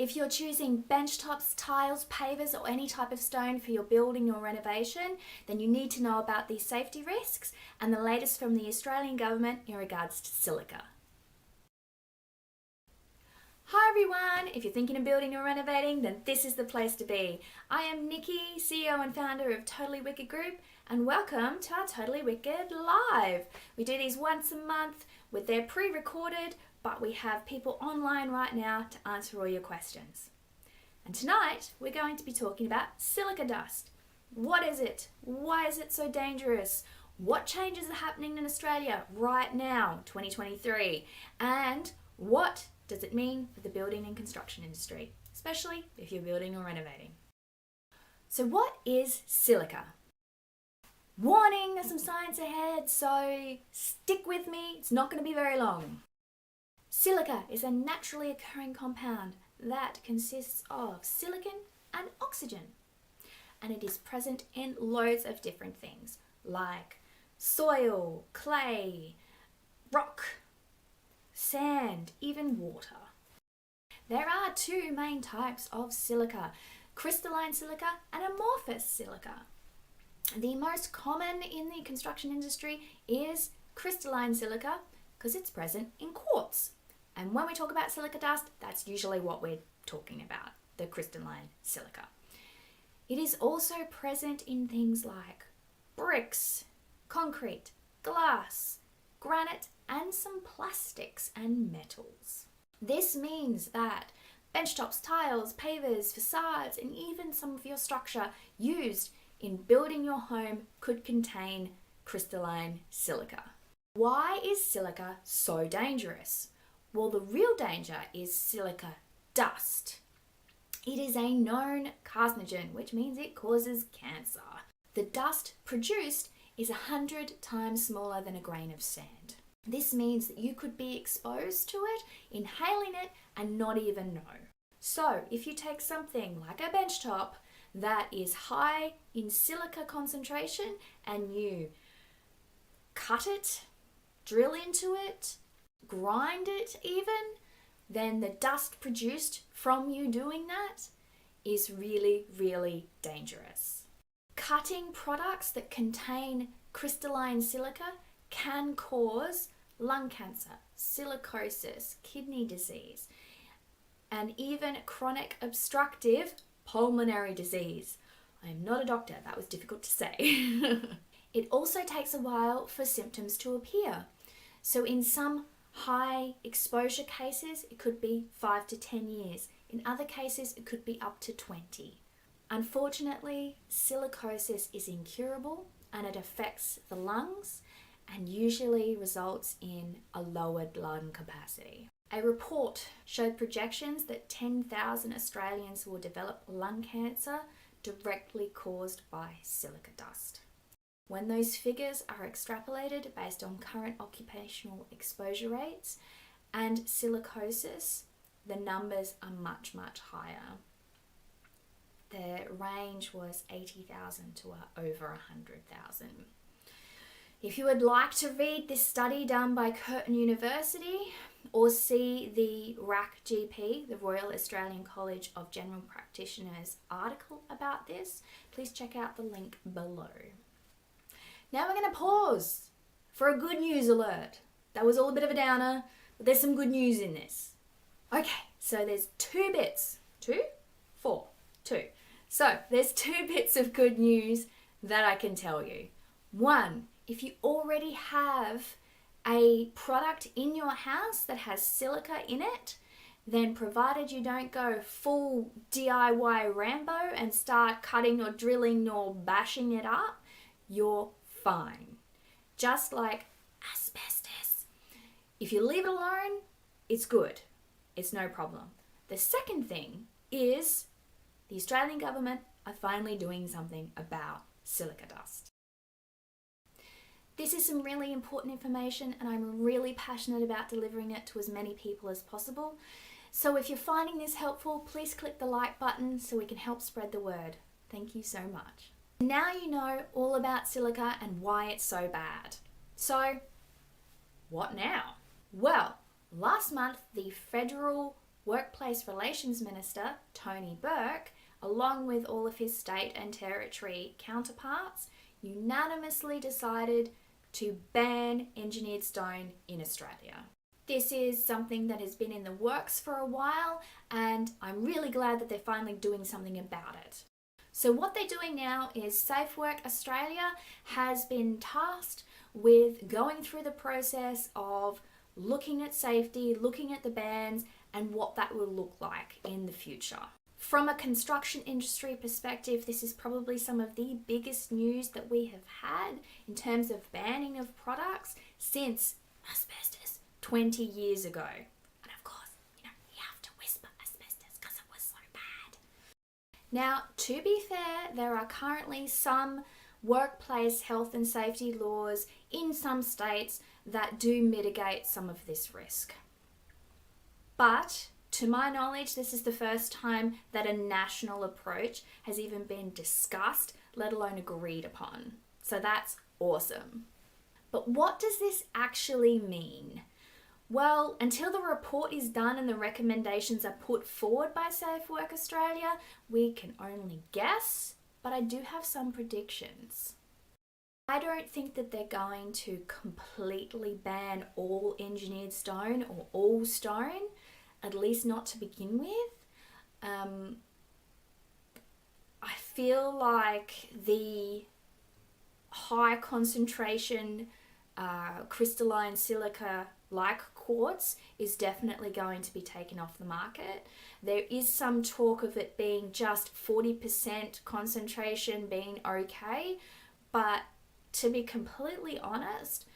If you're choosing benchtops, tiles, pavers or any type of stone for your building or renovation, then you need to know about these safety risks and the latest from the Australian government in regards to silica. Hi everyone! If you're thinking of building or renovating, then this is the place to be. I am Nikki, CEO and founder of Totally Wicked Group, and welcome to our Totally Wicked Live. We do these once a month with their pre-recorded, but we have people online right now to answer all your questions. And tonight we're going to be talking about silica dust. What is it? Why is it so dangerous? What changes are happening in Australia right now, 2023? And what does it mean for the building and construction industry, especially if you're building or renovating? So what is silica? Warning, there's some science ahead, so stick with me, it's not going to be very long. Silica is a naturally occurring compound that consists of silicon and oxygen, and it is present in loads of different things like soil, clay, rock, sand, even water. There are two main types of silica, crystalline silica and amorphous silica. The most common in the construction industry is crystalline silica because it's present in quartz. And when we talk about silica dust, that's usually what we're talking about, the crystalline silica. It is also present in things like bricks, concrete, glass, granite, and some plastics and metals. This means that benchtops, tiles, pavers, facades, and even some of your structure used in building your home could contain crystalline silica. Why is silica so dangerous? Well, the real danger is silica dust. It is a known carcinogen, which means it causes cancer. The dust produced is 100 times smaller than a grain of sand. This means that you could be exposed to it, inhaling it, and not even know. So if you take something like a benchtop that is high in silica concentration and you cut it, drill into it, grind it even, then the dust produced from you doing that is really, really dangerous. Cutting products that contain crystalline silica can cause lung cancer, silicosis, kidney disease, and even chronic obstructive pulmonary disease. I am not a doctor, that was difficult to say. It also takes a while for symptoms to appear. So in some high exposure cases, it could be 5 to 10 years. In other cases, it could be up to 20. Unfortunately, silicosis is incurable and it affects the lungs and usually results in a lowered lung capacity. A report showed projections that 10,000 Australians will develop lung cancer directly caused by silica dust. When those figures are extrapolated based on current occupational exposure rates and silicosis, the numbers are much, much higher. The range was 80,000 to over 100,000. If you would like to read this study done by Curtin University or see the RACGP, the Royal Australian College of General Practitioners article about this, please check out the link below. Now we're going to pause for a good news alert. That was all a bit of a downer, but there's some good news in this. Okay, so there's two bits. Two? So there's two bits of good news that I can tell you. One, if you already have a product in your house that has silica in it, then provided you don't go full DIY Rambo and start cutting or drilling or bashing it up, you're fine. Just like asbestos. If you leave it alone, it's good. It's no problem. The second thing is the Australian government are finally doing something about silica dust. This is some really important information and I'm really passionate about delivering it to as many people as possible. So if you're finding this helpful, please click the like button so we can help spread the word. Thank you so much. Now you know all about silica and why it's so bad. So, what now? Well, last month the federal Workplace Relations Minister Tony Burke, along with all of his state and territory counterparts, unanimously decided to ban engineered stone in Australia. This is something that has been in the works for a while, and I'm really glad that they're finally doing something about it. So what they're doing now is Safe Work Australia has been tasked with going through the process of looking at safety, looking at the bans, and what that will look like in the future. From a construction industry perspective, this is probably some of the biggest news that we have had in terms of banning of products since asbestos 20 years ago. And of course, you have to whisper asbestos because it was so bad. Now, to be fair, there are currently some workplace health and safety laws in some states that do mitigate some of this risk. But to my knowledge, this is the first time that a national approach has even been discussed, let alone agreed upon. So that's awesome. But what does this actually mean? Well, until the report is done and the recommendations are put forward by Safe Work Australia, we can only guess, but I do have some predictions. I don't think that they're going to completely ban all engineered stone or all stone, at least not to begin with. I feel like the high concentration crystalline silica like quartz is definitely going to be taken off the market. There is some talk of it being just 40% concentration being okay, but to be completely honest,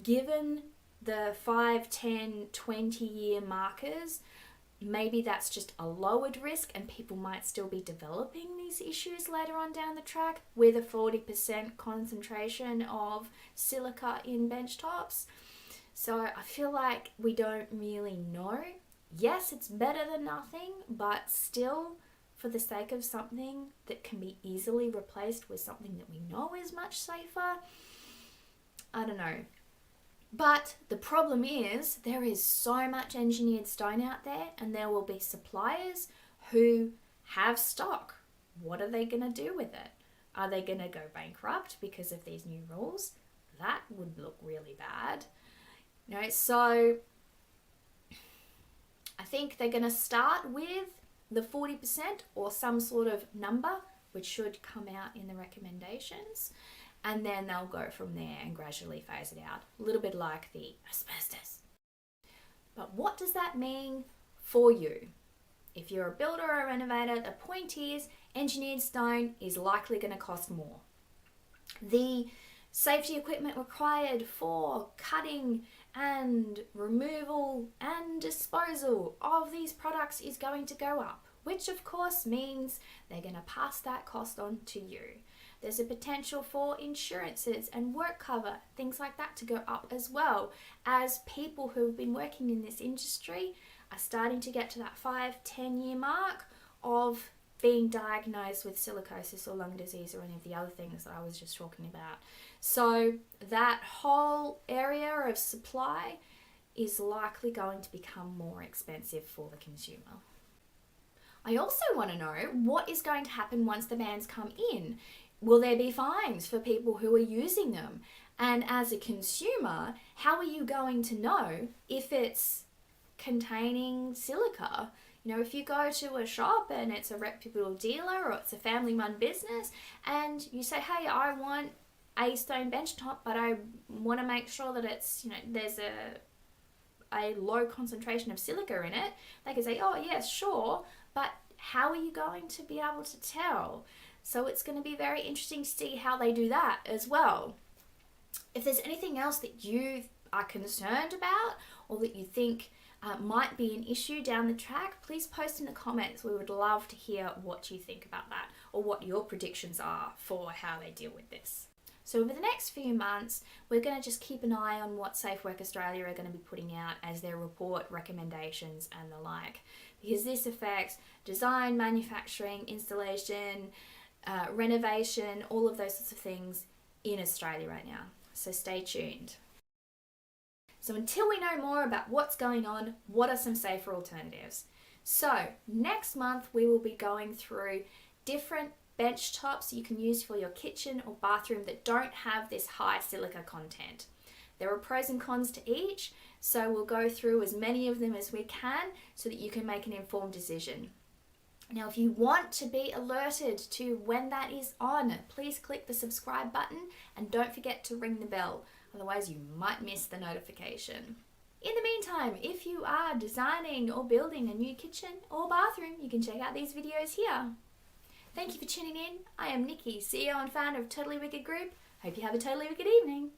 given the 5, 10, 20 year markers, maybe that's just a lowered risk and people might still be developing these issues later on down the track with a 40% concentration of silica in benchtops. So I feel like we don't really know. Yes, it's better than nothing, but still, for the sake of something that can be easily replaced with something that we know is much safer, I don't know. But the problem is there is so much engineered stone out there, and there will be suppliers who have stock. What are they going to do with it? Are they going to go bankrupt because of these new rules? That would look really bad. So I think they're going to start with the 40% or some sort of number, which should come out in the recommendations. And then they'll go from there and gradually phase it out. A little bit like the asbestos. But what does that mean for you? If you're a builder or a renovator, the point is engineered stone is likely going to cost more. The safety equipment required for cutting and removal and disposal of these products is going to go up, which of course means they're going to pass that cost on to you. There's a potential for insurances and work cover, things like that, to go up as well, as people who have been working in this industry are starting to get to that 5-10 year mark of being diagnosed with silicosis or lung disease or any of the other things that I was just talking about. So that whole area of supply is likely going to become more expensive for the consumer. I also want to know what is going to happen once the bans come in. Will there be fines for people who are using them? And as a consumer, how are you going to know if it's containing silica? If you go to a shop and it's a reputable dealer or it's a family-run business and you say, hey, I want a stone benchtop, but I want to make sure that it's, there's a low concentration of silica in it, they can say, oh, yes, sure, but how are you going to be able to tell? So it's going to be very interesting to see how they do that as well. If there's anything else that you are concerned about or that you think might be an issue down the track, please post in the comments. We would love to hear what you think about that or what your predictions are for how they deal with this. So over the next few months, we're going to just keep an eye on what Safe Work Australia are going to be putting out as their report, recommendations and the like, because this affects design, manufacturing, installation, renovation, all of those sorts of things in Australia right now. So stay tuned. So until we know more about what's going on, what are some safer alternatives? So next month we will be going through different bench tops you can use for your kitchen or bathroom that don't have this high silica content. There are pros and cons to each, so we'll go through as many of them as we can so that you can make an informed decision. Now, if you want to be alerted to when that is on, please click the subscribe button and don't forget to ring the bell, otherwise you might miss the notification. In the meantime, if you are designing or building a new kitchen or bathroom, you can check out these videos here. Thank you for tuning in. I am Nikki, CEO and founder of Totally Wicked Group. Hope you have a totally wicked evening.